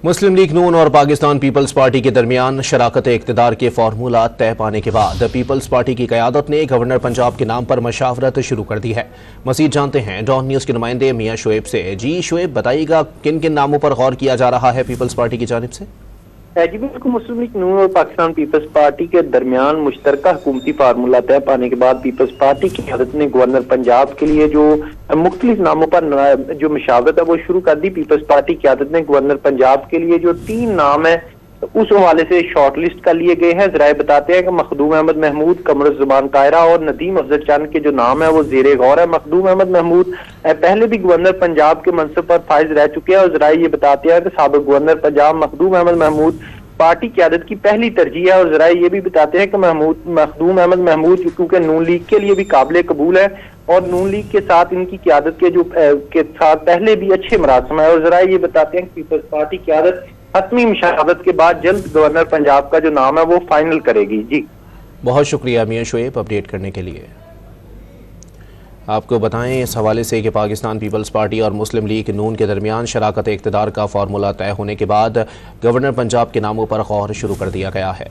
मुस्लिम league नून और Pakistan peoples party के दरमियान शराकत इक़्तिदार के फार्मूला तय पाने के बाद पीपल्स पार्टी की क़यादत ने गवर्नर पंजाब के नाम पर मशावरत शुरू कर दी है। मज़ीद जानते हैं डॉन न्यूज़ के नुमाइंदे मियां शुएब से। जी शुएब, बताइएगा किन किन नामों पर गौर किया जा रहा है पीपल्स पार्टी की जानिब से? जी बिल्कुल, मुस्लिम लीग नून और पाकिस्तान पीपल्स पार्टी के दरमियान मुश्तरका हुकूमती फार्मूला तय पाने के बाद पीपल्स पार्टी की क़यादत ने गवर्नर पंजाब के लिए जो मुख्तलिफ नामों पर जो मशावरत है वो शुरू कर दी। पीपल्स पार्टी की क़यादत ने गवर्नर पंजाब के लिए जो 3 नाम है उस हवाले से शॉर्ट लिस्ट कर लिए गए हैं। जराए बताते हैं कि मखदूम अहमद महमूद, कमरुज़्ज़मान कायरा और नदीम अफजल चंद के जो नाम है वो ज़ेरे गौर है। मखदूम अहमद महमूद पहले भी गवर्नर पंजाब के मनसब पर फाइज रह चुके हैं और जराए ये बताते हैं कि साबिक़ गवर्नर पंजाब मखदूम अहमद महमूद पार्टी क़यादत की पहली तरजीह है। और जराए ये भी बताते हैं कि मखदूम अहमद महमूद क्योंकि नून लीग के लिए भी काबिल कबूल है और नून लीग के साथ इनकी क़यादत के साथ पहले भी अच्छे मरासम है। और जराए ये बताते हैं कि पीपल्स पार्टी क़यादत हतमी मशावरत के बाद जल्द गवर्नर पंजाब का जो नाम है वो फाइनल करेगी। जी बहुत शुक्रिया मियां शुएब अपडेट करने के लिए। आपको बताएं इस हवाले से कि पाकिस्तान पीपल्स पार्टी और मुस्लिम लीग नून के दरमियान शराकत इक़्तिदार का फार्मूला तय होने के बाद गवर्नर पंजाब के नामों पर गौर शुरू कर दिया गया है।